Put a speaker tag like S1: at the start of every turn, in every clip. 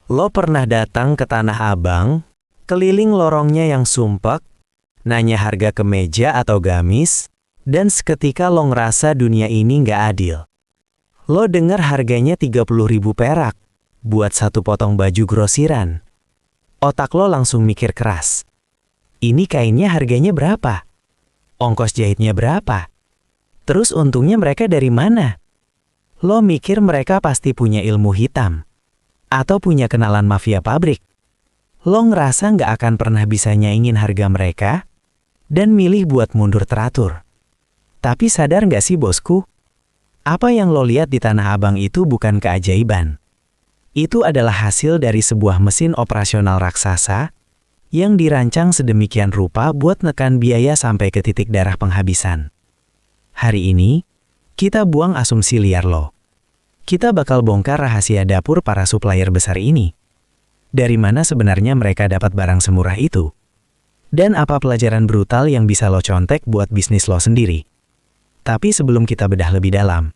S1: Lo pernah datang ke Tanah Abang, keliling lorongnya yang sumpek, nanya harga kemeja atau gamis, dan seketika lo ngerasa dunia ini nggak adil. Lo dengar harganya 30.000 perak, buat satu potong baju grosiran. Otak lo langsung mikir keras. Ini kainnya harganya berapa? Ongkos jahitnya berapa? Terus untungnya mereka dari mana? Lo mikir mereka pasti punya ilmu hitam. Atau punya kenalan mafia pabrik. Lo ngerasa nggak akan pernah bisa nyaingin harga mereka, dan milih buat mundur teratur. Tapi sadar nggak sih bosku? Apa yang lo lihat di Tanah Abang itu bukan keajaiban. Itu adalah hasil dari sebuah mesin operasional raksasa, yang dirancang sedemikian rupa buat nekan biaya sampai ke titik darah penghabisan. Hari ini, kita buang asumsi liar lo. Kita bakal bongkar rahasia dapur para supplier besar ini. Dari mana sebenarnya mereka dapat barang semurah itu? Dan apa pelajaran brutal yang bisa lo contek buat bisnis lo sendiri? Tapi sebelum kita bedah lebih dalam,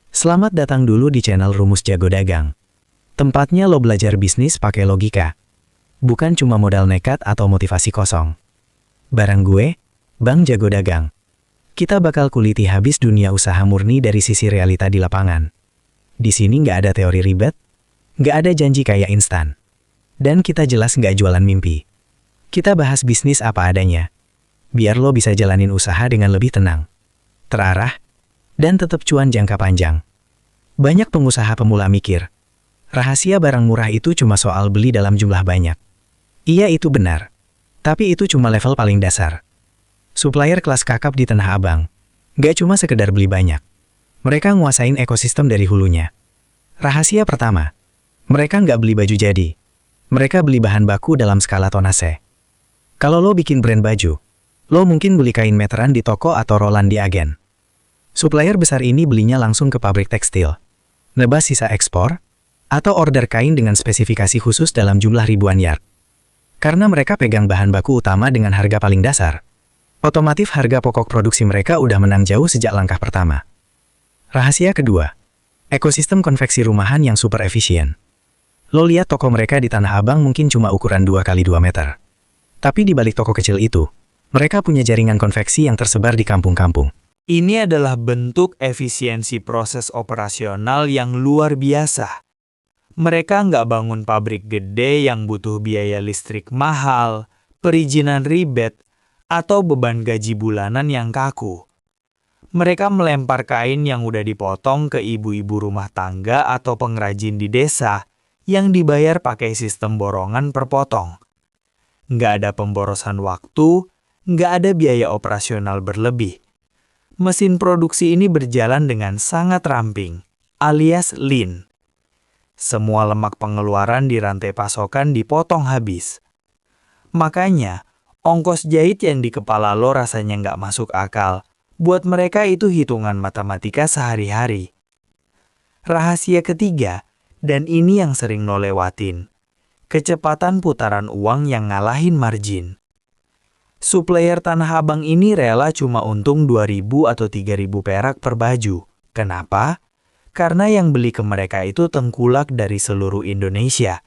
S1: selamat datang dulu di channel Rumus Jago Dagang. Tempatnya lo belajar bisnis pakai logika. Bukan cuma modal nekat atau motivasi kosong. Bareng gue, Bang Jago Dagang. Kita bakal kuliti habis dunia usaha murni dari sisi realita di lapangan. Di sini nggak ada teori ribet, nggak ada janji kaya instan. Dan kita jelas nggak jualan mimpi. Kita bahas bisnis apa adanya. Biar lo bisa jalanin usaha dengan lebih tenang, terarah, dan tetap cuan jangka panjang. Banyak pengusaha pemula mikir, rahasia barang murah itu cuma soal beli dalam jumlah banyak. Iya itu benar, tapi itu cuma level paling dasar. Supplier kelas kakap di Tanah Abang, nggak cuma sekedar beli banyak. Mereka nguasain ekosistem dari hulunya. Rahasia pertama, mereka nggak beli baju jadi. Mereka beli bahan baku dalam skala tonase. Kalau lo bikin brand baju, lo mungkin beli kain meteran di toko atau rolan di agen. Supplier besar ini belinya langsung ke pabrik tekstil, nebas sisa ekspor, atau order kain dengan spesifikasi khusus dalam jumlah ribuan yard. Karena mereka pegang bahan baku utama dengan harga paling dasar, otomatis harga pokok produksi mereka udah menang jauh sejak langkah pertama. Rahasia kedua, ekosistem konveksi rumahan yang super efisien. Lo lihat toko mereka di Tanah Abang mungkin cuma ukuran 2x2 meter. Tapi di balik toko kecil itu, mereka punya jaringan konveksi yang tersebar di kampung-kampung.
S2: Ini adalah bentuk efisiensi proses operasional yang luar biasa. Mereka nggak bangun pabrik gede yang butuh biaya listrik mahal, perizinan ribet, atau beban gaji bulanan yang kaku. Mereka melempar kain yang udah dipotong ke ibu-ibu rumah tangga atau pengrajin di desa yang dibayar pakai sistem borongan per potong. Nggak ada pemborosan waktu, nggak ada biaya operasional berlebih. Mesin produksi ini berjalan dengan sangat ramping, alias lean. Semua lemak pengeluaran di rantai pasokan dipotong habis. Makanya, ongkos jahit yang di kepala lo rasanya nggak masuk akal. Buat mereka itu hitungan matematika sehari-hari. Rahasia ketiga, dan ini yang sering lo lewatin. Kecepatan putaran uang yang ngalahin margin. Supplier Tanah Abang ini rela cuma untung 2.000 atau 3.000 perak per baju. Kenapa? Karena yang beli ke mereka itu tengkulak dari seluruh Indonesia.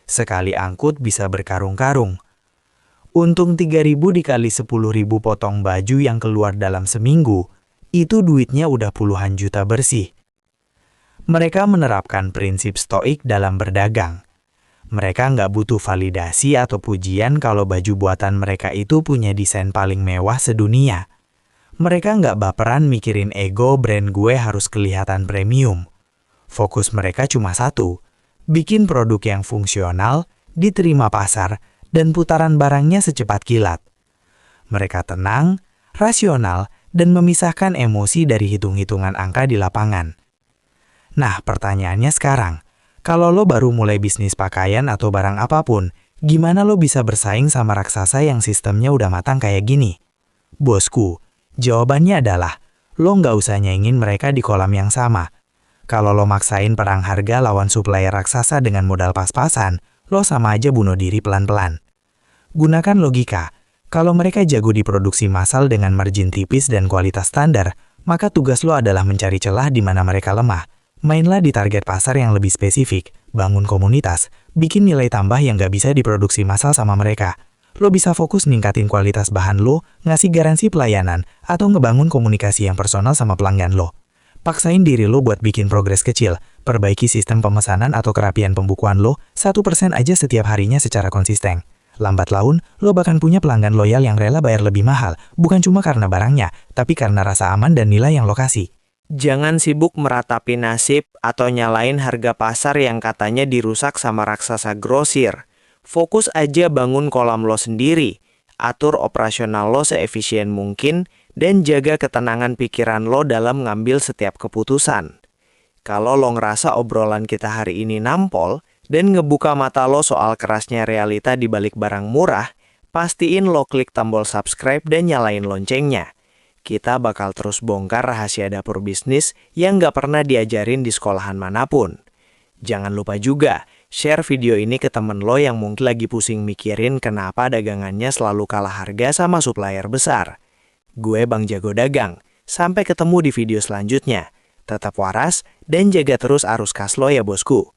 S2: Sekali angkut bisa berkarung-karung. Untung 3.000 dikali 10.000 potong baju yang keluar dalam seminggu, itu duitnya udah puluhan juta bersih. Mereka menerapkan prinsip stoik dalam berdagang. Mereka nggak butuh validasi atau pujian kalau baju buatan mereka itu punya desain paling mewah sedunia. Mereka nggak baperan mikirin ego brand gue harus kelihatan premium. Fokus mereka cuma satu, bikin produk yang fungsional, diterima pasar, dan putaran barangnya secepat kilat. Mereka tenang, rasional, dan memisahkan emosi dari hitung-hitungan angka di lapangan. Nah, pertanyaannya sekarang, kalau lo baru mulai bisnis pakaian atau barang apapun, gimana lo bisa bersaing sama raksasa yang sistemnya udah matang kayak gini? Bosku, jawabannya adalah, lo nggak usah nyaingin mereka di kolam yang sama. Kalau lo maksain perang harga lawan supplier raksasa dengan modal pas-pasan, lo sama aja bunuh diri pelan-pelan. Gunakan logika, kalau mereka jago di produksi massal dengan margin tipis dan kualitas standar, maka tugas lo adalah mencari celah di mana mereka lemah. Mainlah di target pasar yang lebih spesifik, bangun komunitas, bikin nilai tambah yang nggak bisa diproduksi massal sama mereka. Lo bisa fokus ningkatin kualitas bahan lo, ngasih garansi pelayanan, atau ngebangun komunikasi yang personal sama pelanggan lo. Paksain diri lo buat bikin progres kecil, perbaiki sistem pemesanan atau kerapian pembukuan lo, 1% aja setiap harinya secara konsisten. Lambat laun, lo bahkan punya pelanggan loyal yang rela bayar lebih mahal, bukan cuma karena barangnya, tapi karena rasa aman dan nilai yang lo kasih.
S1: Jangan sibuk meratapi nasib atau nyalain harga pasar yang katanya dirusak sama raksasa grosir. Fokus aja bangun kolam lo sendiri, atur operasional lo seefisien mungkin, dan jaga ketenangan pikiran lo dalam ngambil setiap keputusan. Kalau lo ngerasa obrolan kita hari ini nampol, dan ngebuka mata lo soal kerasnya realita di balik barang murah, pastiin lo klik tombol subscribe dan nyalain loncengnya. Kita bakal terus bongkar rahasia dapur bisnis yang nggak pernah diajarin di sekolahan manapun. Jangan lupa juga, share video ini ke temen lo yang mungkin lagi pusing mikirin kenapa dagangannya selalu kalah harga sama supplier besar. Gue Bang Jago Dagang, sampai ketemu di video selanjutnya. Tetap waras dan jaga terus arus kas lo ya bosku.